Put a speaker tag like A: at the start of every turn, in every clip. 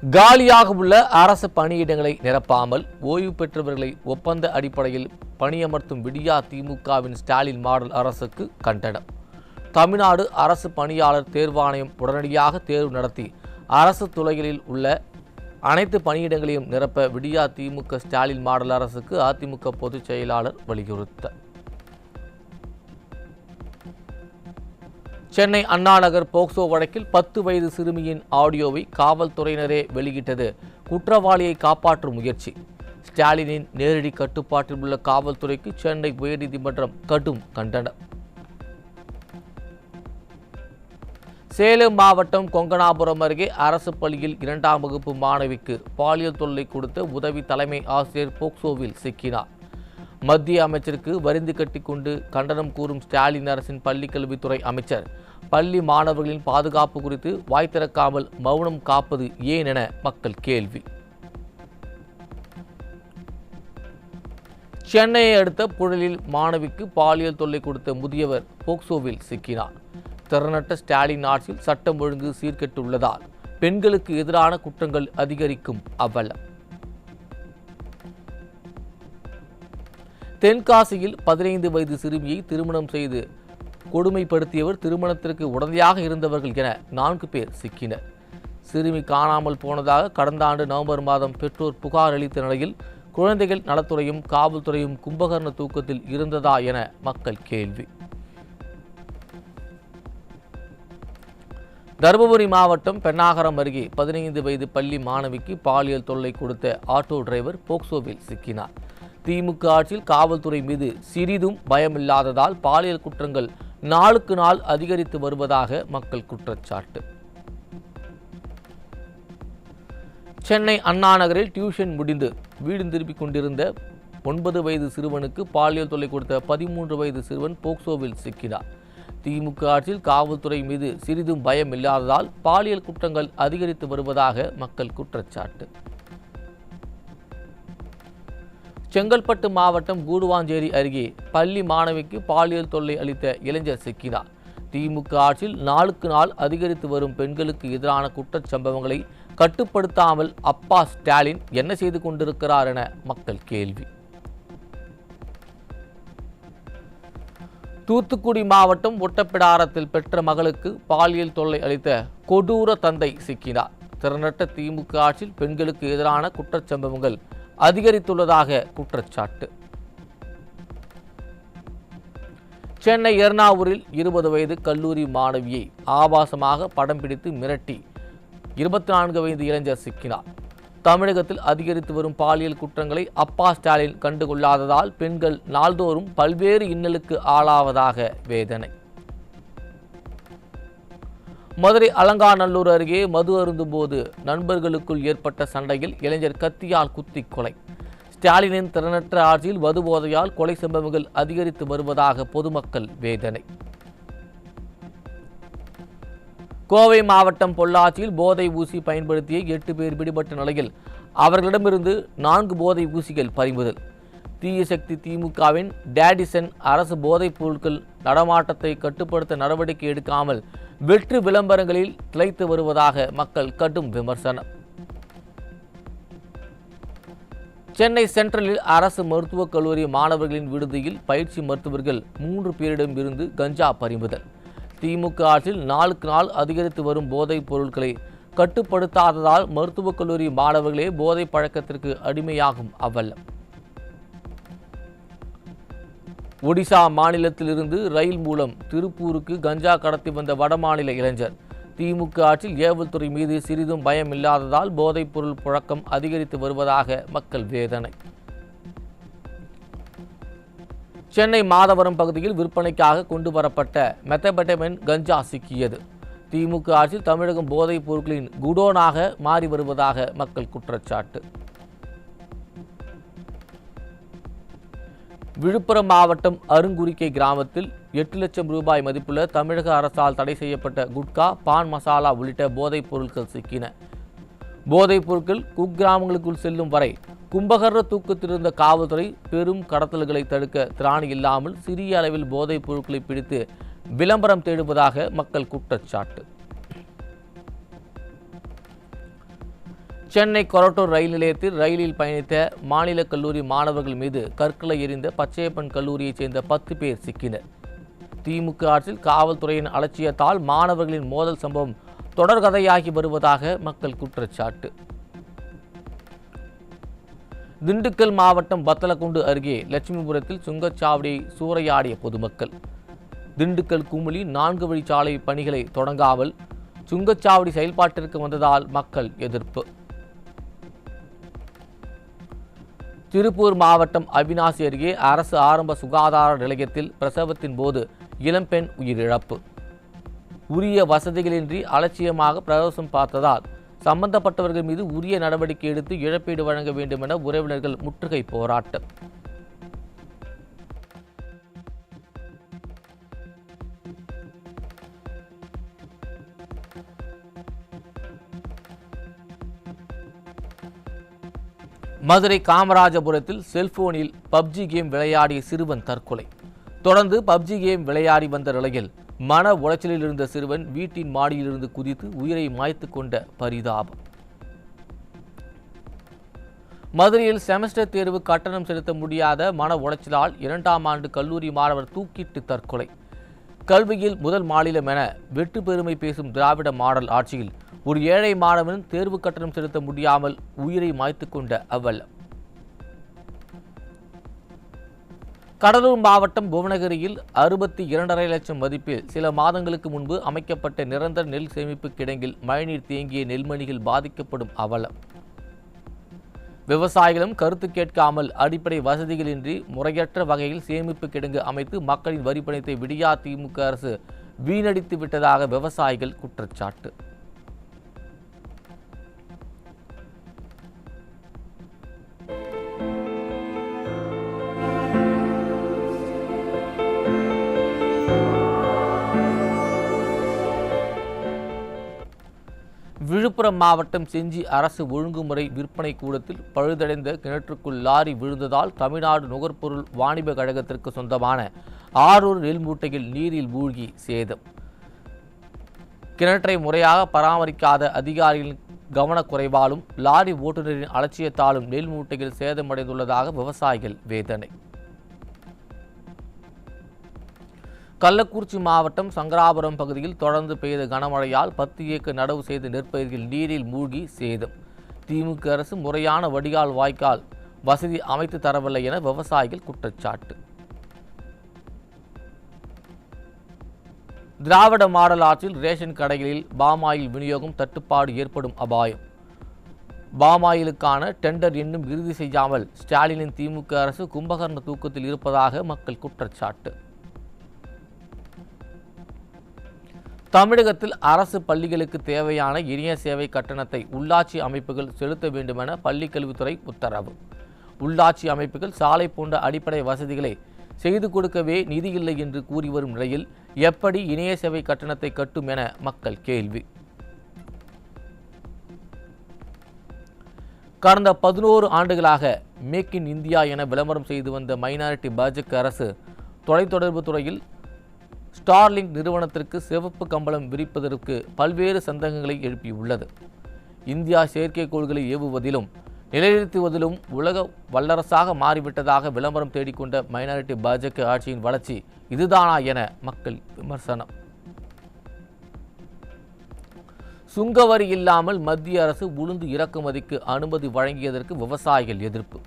A: காலியாக உள்ள அரசு பணியிடங்களை நிரப்பாமல் ஓய்வு பெற்றவர்களை ஒப்பந்த அடிப்படையில் பணியமர்த்தும் விடியா திமுகவின் ஸ்டாலின் மாடல் அரசுக்கு கண்டனம். தமிழ்நாடு அரசு பணியாளர் தேர்வாணையம் உடனடியாக தேர்வு நடத்தி அரசு துறைகளில் உள்ள அனைத்து பணியிடங்களையும் நிரப்ப விடியா திமுக ஸ்டாலின் மாடல் அரசுக்கு அதிமுக பொதுச் செயலாளர் வலியுறுத்தார். சென்னை அண்ணா நகர் போக்சோ வழக்கில் 10 வயது சிறுமியின் ஆடியோவை காவல்துறையினரே வெளியிட்டது குற்றவாளியை காப்பாற்றும் முயற்சி. ஸ்டாலினின் நேரடி கட்டுப்பாட்டில் உள்ள காவல்துறைக்கு சென்னை உயர்நீதிமன்றம் கடும் கண்டனம். சேலம் மாவட்டம் கொங்கனாபுரம் அருகே அரசு பள்ளியில் 2ஆம் வகுப்பு மாணவிக்கு பாலியல் தொல்லை கொடுத்த உதவி தலைமை ஆசிரியர் போக்சோவில் சிக்கினார். மத்திய அமைச்சருக்கு வரிந்து கட்டிக்கொண்டு கண்டனம் கூறும் ஸ்டாலின் அரசின் பள்ளிக்கல்வித்துறை அமைச்சர் பள்ளி மாணவர்களின் பாதுகாப்பு குறித்து வாய் திறக்காமல் மௌனம் காப்பது ஏன் என மக்கள் கேள்வி. சென்னையை அடுத்த புழலில் மாணவிக்கு பாலியல் தொல்லை கொடுத்த முதியவர் போக்சோவில் சிக்கினார். திறனற்ற ஸ்டாலின் ஆட்சியில் சட்டம் ஒழுங்கு சீர்கெட்டுள்ளதால் பெண்களுக்கு எதிரான குற்றங்கள் அதிகரிக்கும் அவலம். தென்காசியில் 15 வயது சிறுமியை திருமணம் செய்து கொடுமைப்படுத்தியவர், திருமணத்திற்கு உடந்தையாக இருந்தவர்கள் என 4 பேர் சிக்கினர். சிறுமி காணாமல் போனதாக கடந்த ஆண்டு நவம்பர் மாதம் பெற்றோர் புகார் அளித்த நிலையில் குழந்தைகள் நலத்துறையும் காவல்துறையும் கும்பகர்ண தூக்கத்தில் இருந்ததா என மக்கள் கேள்வி. தருமபுரி மாவட்டம் பென்னாகரம் அருகே 15 வயது பள்ளி மாணவிக்கு பாலியல் தொல்லை கொடுத்த ஆட்டோ டிரைவர் போக்சோவில் சிக்கினார். திமுக ஆட்சியில் காவல்துறை மீது சிறிதும் பயமில்லாததால் பாலியல் குற்றங்கள் நாளுக்கு நாள் அதிகரித்து வருவதாக மக்கள் குற்றச்சாட்டு. சென்னை அண்ணா நகரில் டியூஷன் முடிந்து வீடு திரும்பிக் கொண்டிருந்த 9 வயது சிறுவனுக்கு பாலியல் தொல்லை கொடுத்த 13 வயது சிறுவன் போக்சோவில் சிக்கினார். திமுக ஆட்சியில் காவல்துறை மீது சிறிதும் பயம் இல்லாததால் பாலியல் குற்றங்கள் அதிகரித்து வருவதாக மக்கள் குற்றச்சாட்டு. செங்கல்பட்டு மாவட்டம் கூடுவாஞ்சேரி அருகே பள்ளி மாணவிக்கு பாலியல் தொல்லை அளித்த இளைஞர் சிக்கினார். திமுக ஆட்சியில் நாளுக்கு நாள் அதிகரித்து வரும் பெண்களுக்கு எதிரான குற்றச்சம்பவங்களை கட்டுப்படுத்தாமல் அப்பா ஸ்டாலின் என்ன செய்து கொண்டிருக்கிறார் என மக்கள் கேள்வி. தூத்துக்குடி மாவட்டம் ஒட்டப்பிடாரத்தில் பெற்ற மகளுக்கு பாலியல் தொல்லை அளித்த கொடூர தந்தை சிக்கினார். திறனற்ற திமுக ஆட்சியில் பெண்களுக்கு எதிரான குற்றச்சம்பவங்கள் அதிகரித்துள்ளதாக குற்றச்சாட்டு. சென்னை எர்ணாவூரில் 20 வயது கல்லூரி மாணவியை ஆபாசமாக படம் பிடித்து மிரட்டி 24 வயது இளைஞர் சிக்கினார். தமிழகத்தில் அதிகரித்து வரும் பாலியல் குற்றங்களை அப்பா ஸ்டாலின் கண்டுகொள்ளாததால் பெண்கள் நாள்தோறும் பல்வேறு இன்னலுக்கு ஆளாவதாக வேதனை. மதுரை அலங்காநல்லூர் அருகே மது அருந்தும் போது நண்பர்களுக்குள் ஏற்பட்ட சண்டையில் இளைஞர் கத்தியால் குத்தி கொலை. ஸ்டாலினின் திறனற்ற ஆட்சியில் மது போதையால் கொலை சம்பவங்கள் அதிகரித்து வருவதாக பொதுமக்கள் வேதனை. கோவை மாவட்டம் பொள்ளாச்சியில் போதை ஊசி பயன்படுத்திய 8 பேர் பிடிபட்ட நிலையில் அவர்களிடமிருந்து 4 போதை ஊசிகள் பறிமுதல். தீயசக்தி திமுகவின் டேடிசன் அரசு போதைப் பொருட்கள் நடமாட்டத்தை கட்டுப்படுத்த நடவடிக்கை எடுக்காமல் வெற்று விளம்பரங்களில் திளைத்து வருவதாக மக்கள் கடும் விமர்சனம். சென்னை சென்ட்ரலில் அரசு மருத்துவக் கல்லூரி மாணவர்களின் விடுதியில் பயிற்சி மருத்துவர்கள் 3 பேரிடம் இருந்து கஞ்சா பறிமுதல். திமுக ஆட்சியில் நாளுக்கு நாள் அதிகரித்து வரும் போதைப் பொருட்களை கட்டுப்படுத்தாததால் மருத்துவக் கல்லூரி மாணவர்களே போதை பழக்கத்திற்கு அடிமையாகும் அவலம். ஒடிசா மாநிலத்திலிருந்து ரயில் மூலம் திருப்பூருக்கு கஞ்சா கடத்தி வந்த வடமாநில இளைஞர். திமுக ஆட்சியில் ஏவல்துறை மீது சிறிதும் பயம் இல்லாததால் போதைப் பொருள் புழக்கம் அதிகரித்து வருவதாக மக்கள் வேதனை. சென்னை மாதவரம் பகுதியில் விற்பனைக்காக கொண்டு வரப்பட்ட மெத்தபெட்டமைன் கஞ்சா சிக்கியது. திமுக ஆட்சியில் தமிழகம் போதைப் பொருட்களின் குடோனாக மாறி வருவதாக மக்கள் குற்றச்சாட்டு. விழுப்புரம் மாவட்டம் அருங்குறிக்கை கிராமத்தில் 8 லட்சம் ரூபாய் மதிப்புள்ள தமிழக அரசால் தடை செய்யப்பட்ட குட்கா, பான் மசாலா உள்ளிட்ட போதைப் பொருட்கள் சிக்கின. போதைப் பொருட்கள் குக்கிராமங்களுக்குள் செல்லும் வரை கும்பகர்ண தூக்கத்திலிருந்த காவல்துறை பெரும் கடத்தல்களை தடுக்க திராணி இல்லாமல் சிறிய அளவில் போதைப் பொருட்களை பிடித்து விளம்பரம் தேடுவதாக மக்கள் குற்றச்சாட்டு. சென்னை கொரட்டூர் ரயில் நிலையத்தில் ரயிலில் பயணித்த மாநில கல்லூரி மாணவர்கள் மீது கற்களை எறிந்த பச்சையப்பன் கல்லூரியைச் சேர்ந்த 10 பேர் சிக்கினர். திமுக ஆட்சியில் காவல்துறையின் அலட்சியத்தால் மாணவர்களின் மோதல் சம்பவம் தொடர்கதையாகி வருவதாக மக்கள் குற்றச்சாட்டு. திண்டுக்கல் மாவட்டம் பத்தலக்குண்டு அருகே லட்சுமிபுரத்தில் சுங்கச்சாவடியை சூறையாடிய பொதுமக்கள். திண்டுக்கல் குமுளி 4 வழிச்சாலை பணிகளை தொடங்காமல் சுங்கச்சாவடி செயல்பாட்டிற்கு வந்ததால் மக்கள் எதிர்ப்பு. திருப்பூர் மாவட்டம் அவிநாசி அருகே அரசு ஆரம்ப சுகாதார நிலையத்தில் பிரசவத்தின் போது இளம்பெண் உயிரிழப்பு. உரிய வசதிகளின்றி அலட்சியமாக பிரசவம் பார்த்ததால் சம்பந்தப்பட்டவர்கள் மீது உரிய நடவடிக்கை எடுத்து இழப்பீடு வழங்க வேண்டும் என உறவினர்கள் முற்றுகை போராட்டம். மதுரை காமராஜபுரத்தில் செல்போனில் பப்ஜி கேம் விளையாடிய சிறுவன் தற்கொலை. தொடர்ந்து பப்ஜி கேம் விளையாடி வந்த நிலையில் மன உளைச்சலில் இருந்த சிறுவன் வீட்டின் மாடியிலிருந்து குதித்து உயிரை மாய்த்து கொண்ட பரிதாபம். மதுரையில் செமஸ்டர் தேர்வு கட்டணம் செலுத்த முடியாத மன உளைச்சலால் 2ஆம் ஆண்டு கல்லூரி மாணவர் தூக்கிட்டு தற்கொலை. கல்வியில் முதல் மாநிலம் என வெற்றி பெருமை பேசும் திராவிட மாடல் ஆட்சியில் ஒரு ஏழை மாணவன் தேர்வு கட்டணம் செலுத்த முடியாமல் உயிரை மாய்த்து கொண்ட அவலம். கடலூர் மாவட்டம் புவனகிரியில் 62.5 லட்சம் மதிப்பில் சில மாதங்களுக்கு முன்பு அமைக்கப்பட்ட நிரந்தர நெல் சேமிப்பு கிடங்கில் மழைநீர் தேங்கிய நெல்மணிகள் பாதிக்கப்படும் அவலம். விவசாயிகளும் கருத்து கேட்காமல் அடிப்படை வசதிகளின்றி முறையற்ற வகையில் சேமிப்பு கிடங்கு அமைத்து மக்களின் வரிப்பணத்தை விடியா திமுக அரசு வீணடித்து விட்டதாக விவசாயிகள் குற்றச்சாட்டு. விழுப்புரம் மாவட்டம் செஞ்சி அரசு ஒழுங்குமுறை விற்பனை கூடத்தில் பழுதடைந்த கிணற்றுக்குள் லாரி விழுந்ததால் தமிழ்நாடு நுகர்பொருள் வாணிப கழகத்திற்கு சொந்தமான 600 நெல் மூட்டைகள் நீரில் மூழ்கி சேதம். கிணற்றை முறையாக பராமரிக்காத அதிகாரிகளின் கவனக்குறைவாலும் லாரி ஓட்டுநரின் அலட்சியத்தாலும் நெல் மூட்டைகள் சேதமடைந்துள்ளதாக விவசாயிகள் வேதனை. கள்ளக்குறிச்சி மாவட்டம் சங்கராபுரம் பகுதியில் தொடர்ந்து பெய்த கனமழையால் 10 ஏக்கர் நடவு செய்த நெற்பயிர்கள் நீரில் மூழ்கி சேதம். திமுக அரசு முறையான வடிகால் வாய்க்கால் வசதி அமைத்து தரவில்லை என விவசாயிகள் குற்றச்சாட்டு. திராவிட மாடல் ஆட்சியில் ரேஷன் கடைகளில் பாமாயில் விநியோகம் தட்டுப்பாடு ஏற்படும் அபாயம். பாமாயிலுக்கான டெண்டர் இன்னும் இறுதி செய்யாமல் ஸ்டாலினின் திமுக அரசு கும்பகர்ண தூக்கத்தில் இருப்பதாக மக்கள் குற்றச்சாட்டு. தமிழகத்தில் அரசு பள்ளிகளுக்கு தேவையான இணைய சேவை கட்டணத்தை உள்ளாட்சி அமைப்புகள் செலுத்த வேண்டுமென பள்ளிக்கல்வித்துறை உத்தரவு. உள்ளாட்சி அமைப்புகள் சாலை போன்ற அடிப்படை வசதிகளை செய்து கொடுக்கவே நிதி இல்லை என்று கூறி வரும் நிலையில் எப்படி இணைய சேவை கட்டணத்தை கட்டும் என மக்கள் கேள்வி. கடந்த 11 ஆண்டுகளாக மேக் இன் இந்தியா என விளம்பரம் செய்து வந்த மைனாரிட்டி பாஜக அரசு தொலைத்தொடர்பு துறையில் ஸ்டார்லிங்க் நிறுவனத்திற்கு சிவப்பு கம்பளம் விரிப்பதற்கு பல்வேறு சந்தேகங்களை எழுப்பியுள்ளது. இந்தியா செயற்கைக்கோள்களை ஏவுவதிலும் நிலைநிறுத்துவதிலும் உலக வல்லரசாக மாறிவிட்டதாக விளம்பரம் தேடிக்கொண்ட மைனாரிட்டி பாஜக ஆட்சியின் வளர்ச்சி இதுதானா என மக்கள் விமர்சனம். சுங்கவரி இல்லாமல் மத்திய அரசு உளுந்து இறக்குமதிக்கு அனுமதி வழங்கியதற்கு விவசாயிகள் எதிர்ப்பு.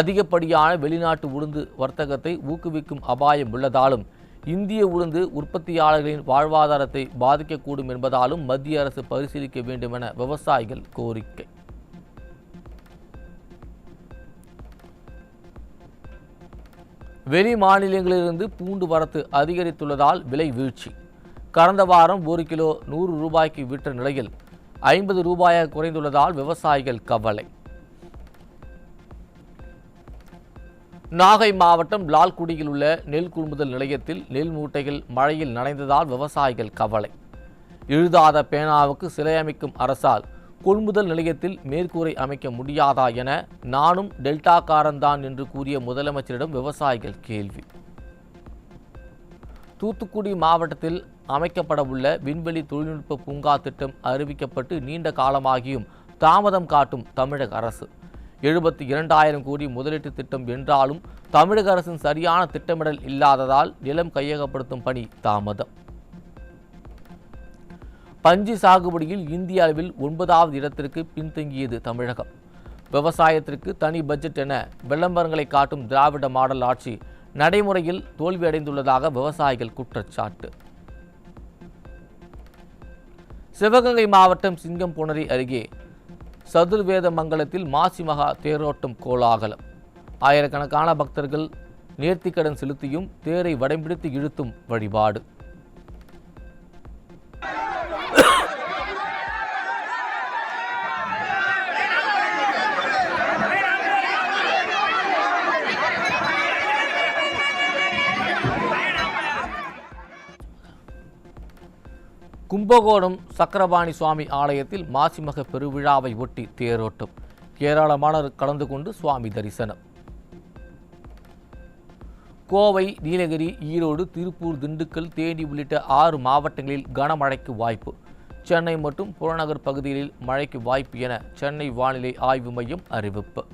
A: அதிகப்படியான வெளிநாட்டு உளுந்து வர்த்தகத்தை ஊக்குவிக்கும் அபாயம் உள்ளதாலும் இந்திய உளுந்து உற்பத்தியாளர்களின் வாழ்வாதாரத்தை பாதிக்கக்கூடும் என்பதாலும் மத்திய அரசு பரிசீலிக்க வேண்டும் என விவசாயிகள் கோரிக்கை. வெளி மாநிலங்களிலிருந்து பூண்டு வரத்து அதிகரித்துள்ளதால் விலை வீழ்ச்சி. கடந்த வாரம் 1 கிலோ 100 ரூபாய்க்கு விற்ற நிலையில் 50 ரூபாயாக குறைந்துள்ளதால் விவசாயிகள் கவலை. நாகை மாவட்டம் லால்குடியில் உள்ள நெல் கொள்முதல் நிலையத்தில் நெல் மூட்டைகள் மழையில் நனைந்ததால் விவசாயிகள் கவலை. எழுதாத பேனாவுக்கு சிலை அமைக்கும் அரசால் கொள்முதல் நிலையத்தில் மேற்கூரை அமைக்க முடியாதா என நானும் டெல்டாக்காரன்தான் என்று கூறிய முதலமைச்சரிடம் விவசாயிகள் கேள்வி. தூத்துக்குடி மாவட்டத்தில் அமைக்கப்பட உள்ள விண்வெளி தொழில்நுட்ப பூங்கா திட்டம் அறிவிக்கப்பட்டு நீண்ட காலமாகியும் தாமதம் காட்டும் தமிழக அரசு. 72,000 கோடி முதலீட்டு திட்டம் என்றாலும் தமிழக அரசின் சரியான திட்டமிடல் இல்லாததால் நிலம் கையகப்படுத்தும் பணி தாமதம். பஞ்சு சாகுபடியில் இந்திய அளவில் 9வது இடத்திற்கு பின்தங்கியது தமிழகம். விவசாயத்திற்கு தனி பட்ஜெட் என விளம்பரங்களை காட்டும் திராவிட மாடல் ஆட்சி நடைமுறையில் தோல்வியடைந்துள்ளதாக விவசாயிகள் குற்றச்சாட்டு. சிவகங்கை மாவட்டம் சிங்கம்புணரி அருகே சதுர்வேதமங்கலத்தில் மாசி மகா தேரோட்டம் கோலாகலம். ஆயிரக்கணக்கான பக்தர்கள் நேர்த்திக்கடன் செலுத்தியும் தேரை வடம்பிடித்து இழுத்தும் வழிபாடு. கும்பகோணம் சக்கரபாணி சுவாமி ஆலயத்தில் மாசிமக பெருவிழாவை ஒட்டி தேரோட்டம். ஏராளமானோர் கலந்து கொண்டு சுவாமி தரிசனம். கோவை, நீலகிரி, ஈரோடு, திருப்பூர், திண்டுக்கல், தேனி உள்ளிட்ட 6 மாவட்டங்களில் கனமழைக்கு வாய்ப்பு. சென்னை மற்றும் புறநகர் பகுதிகளில் மழைக்கு வாய்ப்பு என சென்னை வானிலை ஆய்வு மையம் அறிவிப்பு.